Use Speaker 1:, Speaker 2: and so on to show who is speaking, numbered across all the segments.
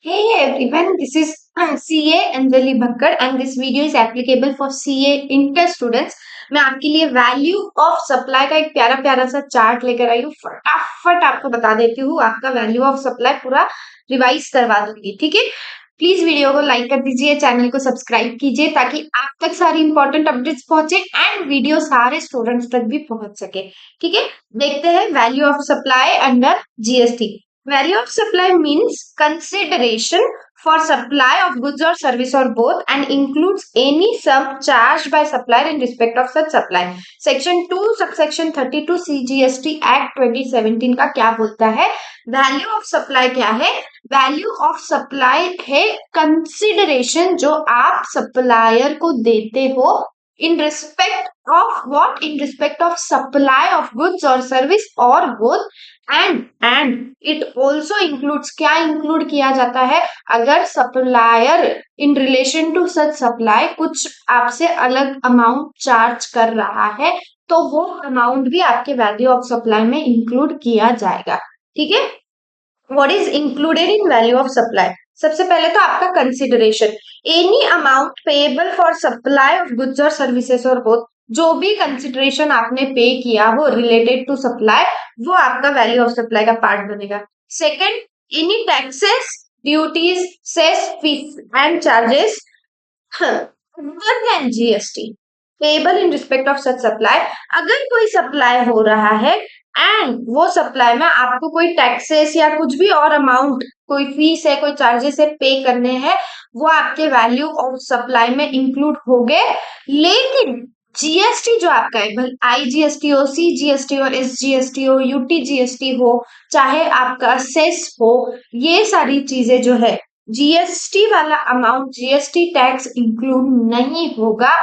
Speaker 1: Hey everyone, this is CA Anjali Bhakkad and this video is applicable for CA inter students. मैं आपके लिए value of supply का एक प्यारा प्यारा सा चार्ट लेकर आई हूँ। फटाफट आपको बता देती हूँ, आपका वैल्यू ऑफ सप्लाई पूरा रिवाइज करवा दूंगी। ठीक है, प्लीज वीडियो को लाइक कर दीजिए, चैनल को सब्सक्राइब कीजिए ताकि आप तक सारी इंपॉर्टेंट अपडेट्स पहुंचे एंड वीडियो सारे स्टूडेंट्स तक भी पहुंच सके। ठीक है, देखते हैं value of supply under GST. Value of supply means consideration for supply of goods or service or both and includes any sum charged by supplier in respect of such supply. Section 2 subsection 32 CGST Act 2017 का क्या बोलता है? Value of supply क्या है? Value of supply है consideration जो आप supplier को देते हो in respect of what? In respect of supply of goods or service or both and it also includes, क्या इंक्लूड किया जाता है? अगर supplier in relation to such supply कुछ आपसे अलग अमाउंट चार्ज कर रहा है तो वो अमाउंट भी आपके वैल्यू ऑफ सप्लाई में इंक्लूड किया जाएगा। ठीक है, what is included in value of supply? सबसे पहले तो आपका consideration, any amount payable for supply of goods और सर्विसेज और बोथ, जो भी कंसिडरेशन आपने पे किया हो रिलेटेड टू सप्लाई वो आपका वैल्यू ऑफ सप्लाई का पार्ट बनेगा। Second, any taxes, duties, cess, fees and charges other than GST payable in respect of such supply. अगर कोई सप्लाई हो रहा है एंड वो सप्लाई में आपको कोई टैक्सेस या कुछ भी और अमाउंट, कोई फीस है, कोई चार्जेस है पे करने हैं, वो आपके वैल्यू ऑफ सप्लाई में इंक्लूड हो गए। लेकिन जीएसटी जो आपका है, आईजीएसटी हो, सीजीएसटी और एसजीएसटी हो, यूटीजीएसटी हो, चाहे आपका सेस हो, ये सारी चीजें जो है जीएसटी वाला अमाउंट, जीएसटी टैक्स इंक्लूड नहीं होगा।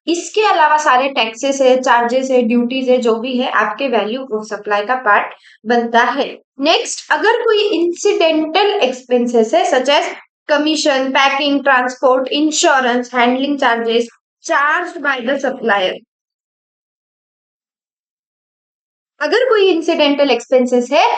Speaker 1: इसके अलावा सारे टैक्सेस है, चार्जेस है, ड्यूटीज है, जो भी है आपके वैल्यू ऑफ सप्लाई का पार्ट बनता है। नेक्स्ट, अगर कोई इंसिडेंटल एक्सपेंसेस है such as commission, packing, transport, insurance, handling charges charged by the supplier, अगर कोई इंसिडेंटल एक्सपेंसेस है,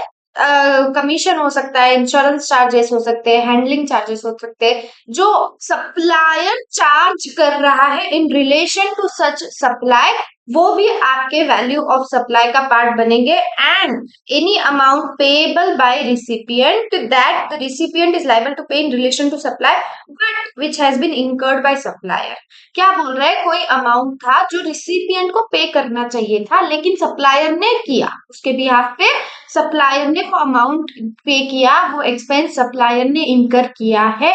Speaker 1: कमीशन हो सकता है, इंश्योरेंस चार्जेस हो सकते हैं, हैंडलिंग चार्जेस हो सकते हैं, जो सप्लायर चार्ज कर रहा है in relation to such supply, वो भी आपके वैल्यू ऑफ सप्लाई का पार्ट बनेंगे। And any amount payable by recipient that the recipient is liable to pay in relation to supply but which has been incurred by supplier. क्या बोल रहा है? कोई अमाउंट था जो रिसिपिएंट को पे करना चाहिए था लेकिन सप्लायर ने किया, उसके बिहाफ पे सप्लायर ने वो अमाउंट पे किया, वो एक्सपेंस सप्लायर ने इनकर किया है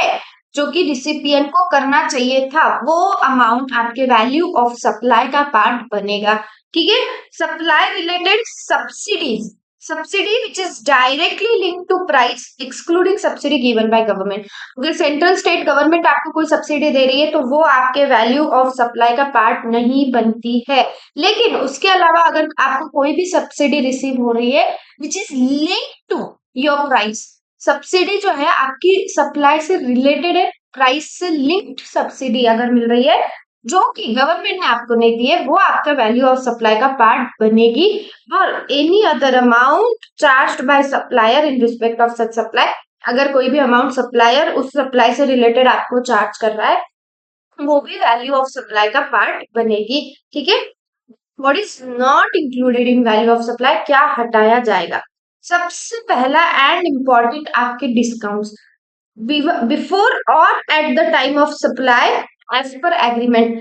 Speaker 1: जो कि रिसिपिएंट को करना चाहिए था, वो अमाउंट आपके वैल्यू ऑफ सप्लाई का पार्ट बनेगा। ठीक है, supply related subsidies, subsidy which is directly link to price excluding subsidy given by government. अगर सेंट्रल स्टेट गवर्नमेंट आपको कोई सब्सिडी दे रही है तो वो आपके वैल्यू ऑफ सप्लाई का पार्ट नहीं बनती है। लेकिन उसके अलावा अगर आपको कोई भी सब्सिडी रिसीव हो रही है which is link to your price, subsidy जो है आपकी सप्लाई से रिलेटेड है, प्राइस से लिंक्ड सब्सिडी अगर मिल रही है जो कि गवर्नमेंट ने आपको नहीं दी है, वो आपका वैल्यू ऑफ सप्लाई का पार्ट बनेगी। और any other amount charged by supplier in respect of such supply, अगर कोई भी अमाउंट सप्लायर उस सप्लाई से रिलेटेड आपको चार्ज कर रहा है वो भी वैल्यू ऑफ सप्लाई का पार्ट बनेगी। ठीक है, what is not included in value of supply, क्या हटाया जाएगा? सबसे पहला एंड इंपॉर्टेंट आपके डिस्काउंट्स बिफोर और at the time of supply as per agreement.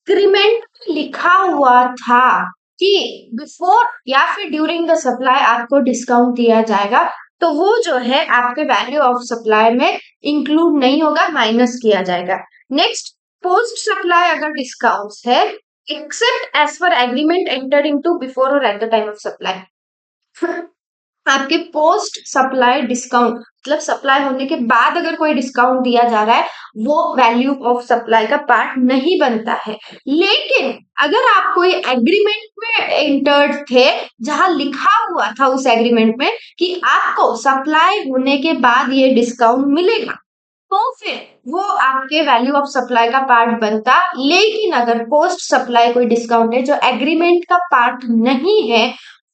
Speaker 1: Agreement लिखा हुआ था कि बिफोर या फिर ड्यूरिंग द सप्लाई आपको डिस्काउंट दिया जाएगा, तो वो जो है आपके वैल्यू ऑफ सप्लाई में इंक्लूड नहीं होगा, माइनस किया जाएगा। नेक्स्ट, पोस्ट सप्लाई अगर डिस्काउंट्स है except as per agreement entered into before और at the time of supply. आपके पोस्ट सप्लाई डिस्काउंट मतलब सप्लाई होने के बाद अगर कोई डिस्काउंट दिया जा रहा है वो वैल्यू ऑफ सप्लाई का पार्ट नहीं बनता है। लेकिन अगर आप कोई एग्रीमेंट में एंटर्ड थे जहां लिखा हुआ था उस एग्रीमेंट में कि आपको सप्लाई होने के बाद ये डिस्काउंट मिलेगा तो फिर वो आपके वैल्यू ऑफ सप्लाई का पार्ट बनता। लेकिन अगर पोस्ट सप्लाई कोई डिस्काउंट है जो एग्रीमेंट का पार्ट नहीं है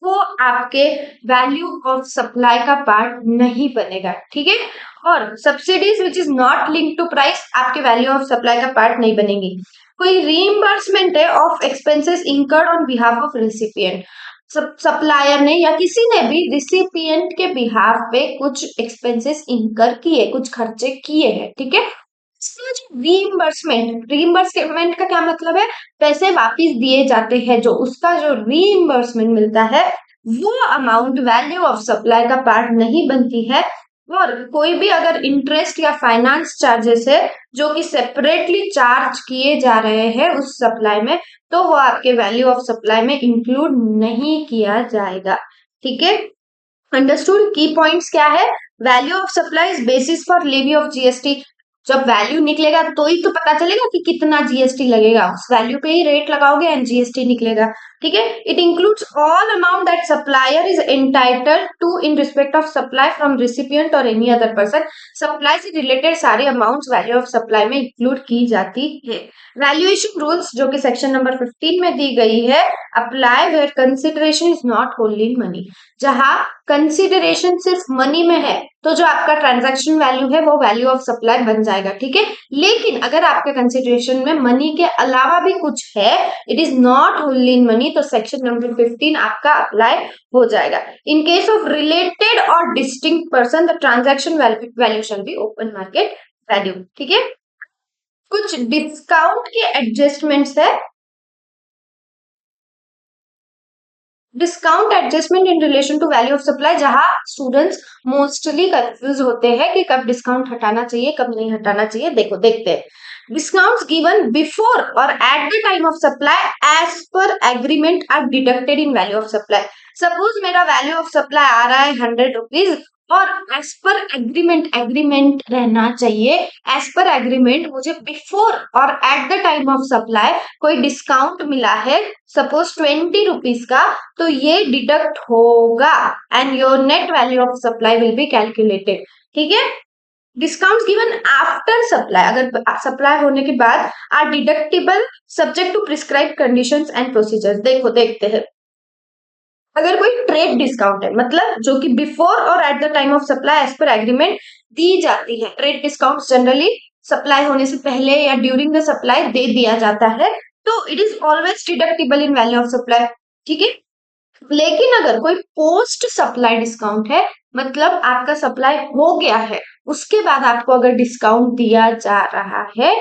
Speaker 1: वो आपके वैल्यू ऑफ सप्लाई का पार्ट नहीं बनेगा, ठीक है। और subsidies which is not link to price आपके वैल्यू ऑफ सप्लाई का पार्ट नहीं बनेगी। कोई रीइंबर्समेंट है of expenses incurred on behalf of recipient, supplier ने या किसी ने भी रिसिपिएंट के बिहाफ पे कुछ एक्सपेंसेस इंकर किए, कुछ खर्चे किए हैं, ठीक है। इसका जो रीइंबर्समेंट का क्या मतलब है, पैसे वापस दिए जाते हैं, जो उसका जो रीइंबर्समेंट मिलता है वो अमाउंट वैल्यू ऑफ सप्लाई का पार्ट नहीं बनती है। और कोई भी अगर इंटरेस्ट या फाइनेंस चार्जेस है जो कि सेपरेटली चार्ज किए जा रहे हैं उस सप्लाई में, तो वो आपके वैल्यू ऑफ सप्लाई में इंक्लूड नहीं किया जाएगा, ठीक है। अंडरस्टूड। की पॉइंट्स क्या है, value of supply is basis for levy of GST. जब वैल्यू निकलेगा तो ही तो पता चलेगा कि कितना जीएसटी लगेगा, उस वैल्यू पे ही रेट लगाओगे एंड जीएसटी निकलेगा, ठीक है। It includes all amount that supplier is entitled to in respect of supply from recipient और एनी अदर पर्सन। सप्लाई से रिलेटेड सारे अमाउंट्स वैल्यू ऑफ सप्लाई में इंक्लूड की जाती है। वैल्यूएशन रूल्स जो कि सेक्शन नंबर 15 में दी गई है, apply where consideration is not hold in money. जहां कंसिडरेशन सिर्फ मनी में है तो जो आपका ट्रांजैक्शन वैल्यू है वो वैल्यू ऑफ सप्लाई बन जाएगा, ठीक है। लेकिन अगर आपके कंसिडरेशन में मनी के अलावा भी कुछ है, it is not only in money, तो सेक्शन नंबर 15 आपका अप्लाई हो जाएगा। इन केस ऑफ रिलेटेड और distinct person the transaction value shall be open market value, ठीक है। कुछ डिस्काउंट के एडजस्टमेंट्स है। Discount adjustment in relation to value of supply, जहां स्टूडेंट्स मोस्टली कंफ्यूज होते हैं कि कब डिस्काउंट हटाना चाहिए कब नहीं हटाना चाहिए। देखो देखते हैं। डिस्काउंट्स गिवन बिफोर और at the time of supply as per agreement are deducted in value of supply. Suppose मेरा वैल्यू ऑफ सप्लाई आ रहा है 100 रुपीज और एज पर एग्रीमेंट, एग्रीमेंट रहना चाहिए, एज पर एग्रीमेंट मुझे बिफोर और at the time of supply कोई डिस्काउंट मिला है सपोज 20 रुपीज का, तो ये डिडक्ट होगा and your net value of supply will be calculated, ठीक है। डिस्काउंट गिवन आफ्टर सप्लाई, अगर सप्लाई होने के बाद are deductible subject to prescribe conditions and procedures. देखो देखते हैं। अगर कोई ट्रेड डिस्काउंट है, मतलब जो कि बिफोर और at the time of supply as per agreement दी जाती है, ट्रेड डिस्काउंट जनरली सप्लाई होने से पहले या ड्यूरिंग द सप्लाई दे दिया जाता है, तो it is always deductible in value of supply, ठीक है। लेकिन अगर कोई पोस्ट सप्लाई डिस्काउंट है, मतलब आपका सप्लाई हो गया है उसके बाद आपको अगर डिस्काउंट दिया जा रहा है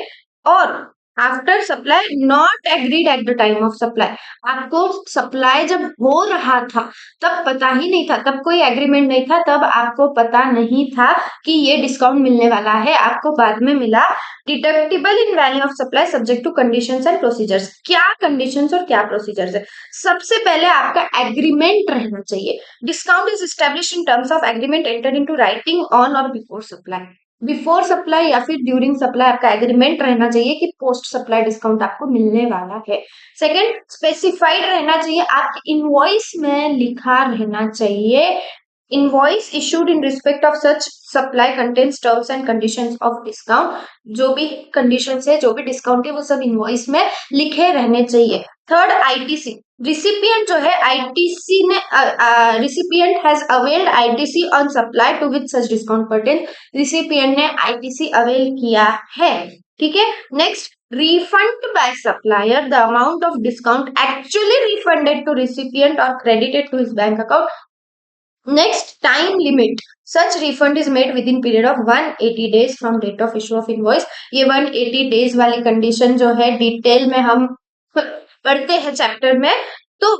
Speaker 1: और after supply not agreed eight the time of supply, आपको सप्लाई जब हो रहा था तब पता ही नहीं था, तब कोई एग्रीमेंट नहीं था, तब आपको पता नहीं था कि ये डिस्काउंट मिलने वाला है, आपको बाद में मिला। Deductible in value of supply subject to conditions and procedures. क्या कंडीशंस और क्या प्रोसीजर्स है? सबसे पहले आपका एग्रीमेंट रहना चाहिए। Discount is establish in terms of agreement enter into writing on और बिफोर सप्लाई। बिफोर सप्लाई या फिर ड्यूरिंग सप्लाई आपका एग्रीमेंट रहना चाहिए कि पोस्ट सप्लाई डिस्काउंट आपको मिलने वाला है। सेकंड, स्पेसिफाइड रहना चाहिए, आपके इनवॉइस में लिखा रहना चाहिए। Invoice issued in respect of such supply contains terms and conditions of discount. जो भी कंडीशंस है, जो भी डिस्काउंट है, वो सब इनवॉइस में लिखे रहने चाहिए। Third, ITC. रिसिपिएंट जो है आईटीसी ने recipient has availed ITC on supply to which such discount pertain. Recipient ने आईटीसी अवेल किया है, ठीक है। Next, refund by supplier the amount of discount actually refunded to recipient or credited to his bank account. Next, time limit. Such refund is made within period of 180 days from date of issue of invoice. ये 180 days वाली condition जो है detail में हम पढ़ते हैं chapter में। तो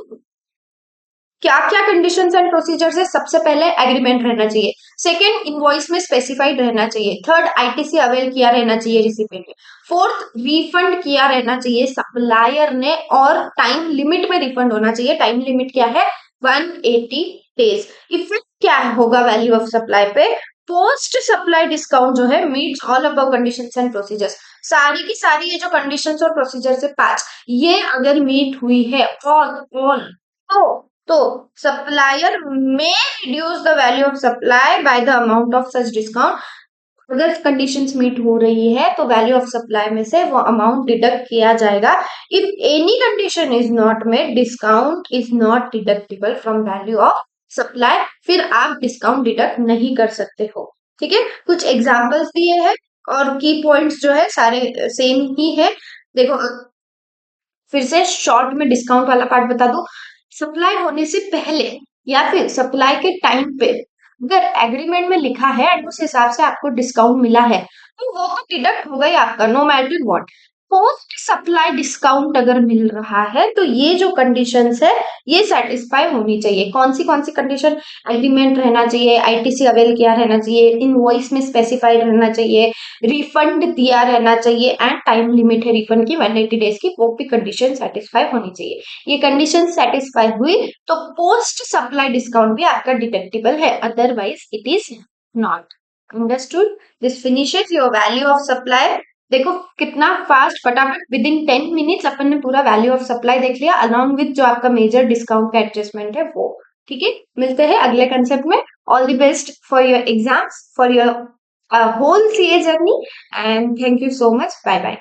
Speaker 1: क्या क्या कंडीशंस एंड प्रोसीजर्स है? सबसे पहले एग्रीमेंट रहना चाहिए। सेकंड, इनवॉइस में स्पेसिफाइड रहना चाहिए। थर्ड, आईटीसी अवेल किया रहना चाहिए रिसिपिएंट ने। फोर्थ, रिफंड किया रहना चाहिए सप्लायर ने और टाइम लिमिट में रिफंड होना चाहिए। टाइम लिमिट क्या है? 180 डेज। इफेक्ट क्या होगा वैल्यू ऑफ सप्लाई पे? पोस्ट सप्लाई डिस्काउंट जो है meets all above conditions and procedures. सारी की सारी ये जो कंडीशंस और प्रोसीजर्स है 5, ये अगर मीट हुई है ऑल तो सप्लायर में reduce the value of supply by the amount of such discount. अगर कंडीशंस मीट हो रही है तो वैल्यू ऑफ सप्लाई में से वो अमाउंट डिडक्ट किया जाएगा। If any condition is not met, discount is not deductible from value of supply, फिर आप डिस्काउंट डिडक्ट नहीं कर सकते हो। ठीक है, कुछ एग्जांपल्स दिए हैं और की पॉइंट्स जो है सारे सेम ही है। देखो, फिर से शॉर्ट में डिस्काउंट वाला पार्ट बता दूं। सप्लाई होने से पहले या फिर सप्लाई के टाइम पे अगर एग्रीमेंट में लिखा है एंड उस हिसाब से आपको डिस्काउंट मिला है तो वो तो डिडक्ट होगा ही आपका, no matter what. Post supply discount अगर मिल रहा है तो ये जो कंडीशंस है ये सेटिस्फाई होनी चाहिए। कौन सी कंडीशन? एग्रीमेंट रहना चाहिए, आईटीसी अवेल किया रहना चाहिए, इनवॉइस में स्पेसिफाइड रहना चाहिए, रिफंड दिया रहना चाहिए एंड टाइम लिमिट है रिफंड की 180 डेज की, वो भी कंडीशन सेटिस्फाई होनी चाहिए। ये कंडीशन सेटिस्फाई हुई तो पोस्ट सप्लाई डिस्काउंट भी आपका डिटेक्टेबल है, otherwise it is not. Understood? This finishes your value of supply. देखो कितना फास्ट, फटाफट विद इन 10 मिनट्स अपन ने पूरा वैल्यू ऑफ सप्लाई देख लिया अलॉन्ग विद जो आपका मेजर डिस्काउंट का एडजस्टमेंट है वो। ठीक है, मिलते हैं अगले कंसेप्ट में। All the best for your exams, for your whole CA journey, and thank you so much. Bye bye.